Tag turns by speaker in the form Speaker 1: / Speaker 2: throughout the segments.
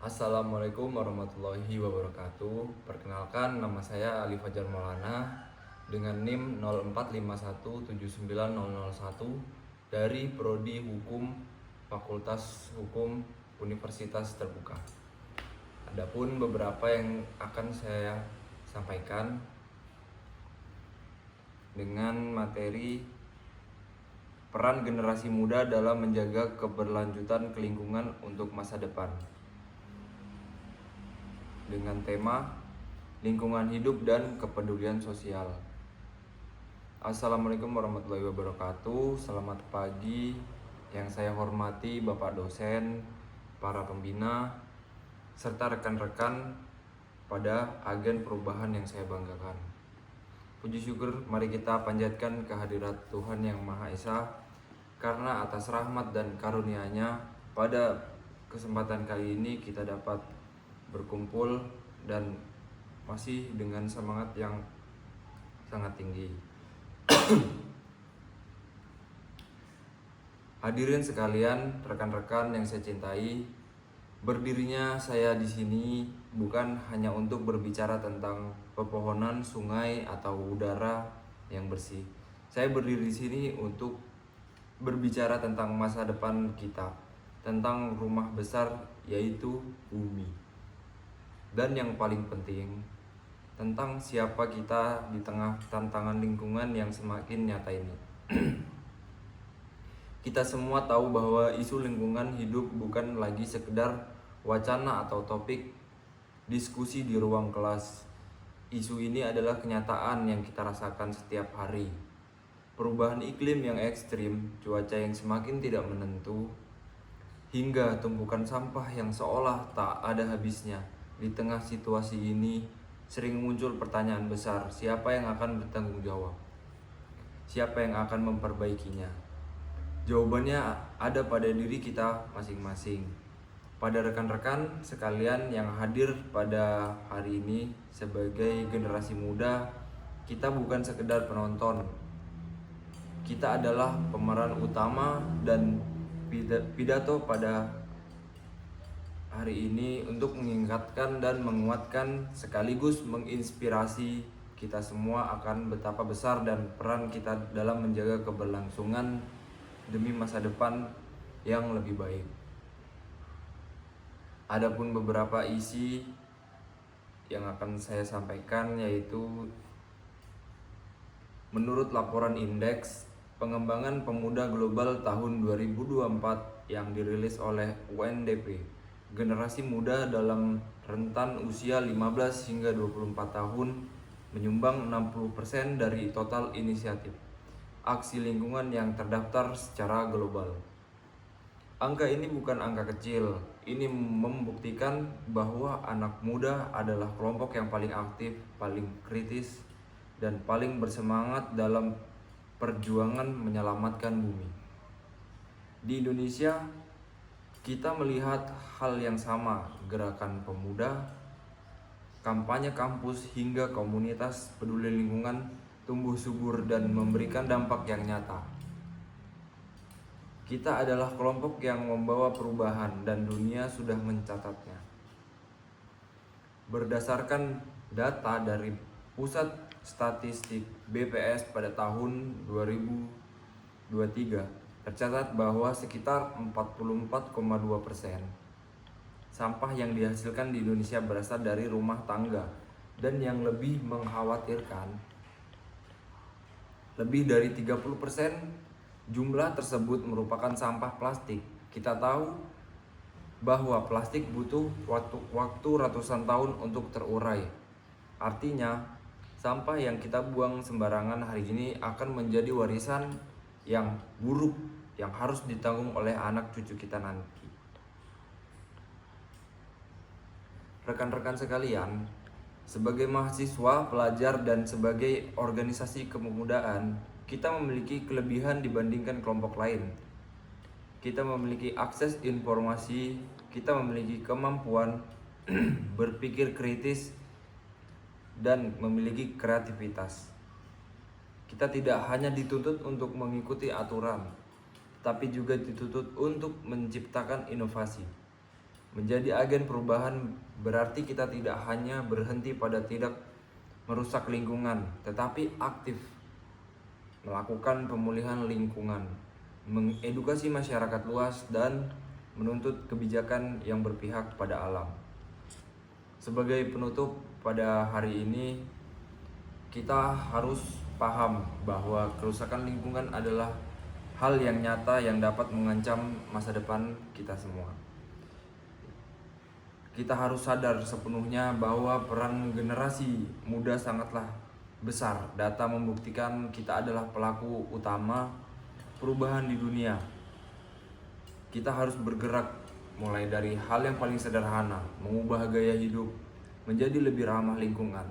Speaker 1: Assalamualaikum warahmatullahi wabarakatuh. Perkenalkan, nama saya Ali Fajar Maulana dengan NIM 0451790001 dari Prodi Hukum Fakultas Hukum Universitas Terbuka. Adapun beberapa yang akan saya sampaikan dengan materi peran generasi muda dalam menjaga keberlanjutan lingkungan untuk masa depan, dengan tema lingkungan hidup dan kepedulian sosial. Assalamualaikum warahmatullahi wabarakatuh. Selamat pagi. Yang saya hormati Bapak dosen, para pembina, serta rekan-rekan pada agen perubahan yang saya banggakan. Puji syukur mari kita panjatkan kehadirat Tuhan Yang Maha Esa, karena atas rahmat dan karunia-Nya pada kesempatan kali ini kita dapat berkumpul dan masih dengan semangat yang sangat tinggi. Hadirin sekalian, rekan-rekan yang saya cintai, berdirinya saya di sini bukan hanya untuk berbicara tentang pepohonan, sungai, atau udara yang bersih. Saya berdiri di sini untuk berbicara tentang masa depan kita, tentang rumah besar yaitu bumi. Dan yang paling penting, tentang siapa kita di tengah tantangan lingkungan yang semakin nyata ini. Kita semua tahu bahwa isu lingkungan hidup bukan lagi sekedar wacana atau topik diskusi di ruang kelas. Isu ini adalah kenyataan yang kita rasakan setiap hari. Perubahan iklim yang ekstrim, cuaca yang semakin tidak menentu, hingga tumpukan sampah yang seolah tak ada habisnya. Di tengah situasi ini, sering muncul pertanyaan besar, siapa yang akan bertanggung jawab? Siapa yang akan memperbaikinya? Jawabannya ada pada diri kita masing-masing. Pada rekan-rekan sekalian yang hadir pada hari ini sebagai generasi muda, kita bukan sekedar penonton. Kita adalah pemeran utama, dan pidato pada hari ini untuk mengingatkan dan menguatkan sekaligus menginspirasi kita semua akan betapa besar dan peran kita dalam menjaga keberlangsungan demi masa depan yang lebih baik. Adapun beberapa isi yang akan saya sampaikan yaitu menurut laporan Indeks Pengembangan Pemuda Global tahun 2024 yang dirilis oleh UNDP, generasi muda dalam rentan usia 15 hingga 24 tahun menyumbang 60% dari total inisiatif aksi lingkungan yang terdaftar secara global. Angka ini bukan angka kecil. Ini membuktikan bahwa anak muda adalah kelompok yang paling aktif, paling kritis, dan paling bersemangat dalam perjuangan menyelamatkan bumi. Di Indonesia, kita melihat hal yang sama, gerakan pemuda, kampanye kampus, hingga komunitas peduli lingkungan tumbuh subur dan memberikan dampak yang nyata. Kita adalah kelompok yang membawa perubahan dan dunia sudah mencatatnya. Berdasarkan data dari Pusat Statistik BPS pada tahun 2023, tercatat bahwa sekitar 44,2% sampah yang dihasilkan di Indonesia berasal dari rumah tangga, dan yang lebih mengkhawatirkan, lebih dari 30% jumlah tersebut merupakan sampah plastik. Kita tahu bahwa plastik butuh waktu ratusan tahun untuk terurai. Artinya, sampah yang kita buang sembarangan hari ini akan menjadi warisan yang buruk yang harus ditanggung oleh anak cucu kita nanti. Rekan-rekan sekalian, sebagai mahasiswa, pelajar, dan sebagai organisasi kepemudaan, kita memiliki kelebihan dibandingkan kelompok lain. Kita memiliki akses informasi, kita memiliki kemampuan berpikir kritis, dan memiliki kreativitas. Kita tidak hanya dituntut untuk mengikuti aturan, tapi juga dituntut untuk menciptakan inovasi. Menjadi agen perubahan berarti kita tidak hanya berhenti pada tidak merusak lingkungan, tetapi aktif melakukan pemulihan lingkungan, mengedukasi masyarakat luas, dan menuntut kebijakan yang berpihak pada alam. Sebagai penutup pada hari ini, kita harus paham bahwa kerusakan lingkungan adalah hal yang nyata yang dapat mengancam masa depan kita semua. Kita harus sadar sepenuhnya bahwa peran generasi muda sangatlah besar. Data membuktikan kita adalah pelaku utama perubahan di dunia. Kita harus bergerak mulai dari hal yang paling sederhana, mengubah gaya hidup menjadi lebih ramah lingkungan.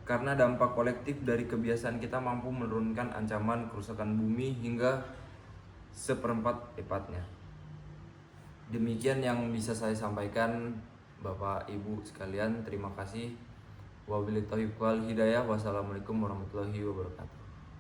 Speaker 1: Karena dampak kolektif dari kebiasaan kita mampu menurunkan ancaman kerusakan bumi hingga seperempat lipatnya. Demikian yang bisa saya sampaikan, Bapak Ibu sekalian. Terima kasih. Wabillahi taufiq wal hidayah. Wassalamualaikum warahmatullahi wabarakatuh.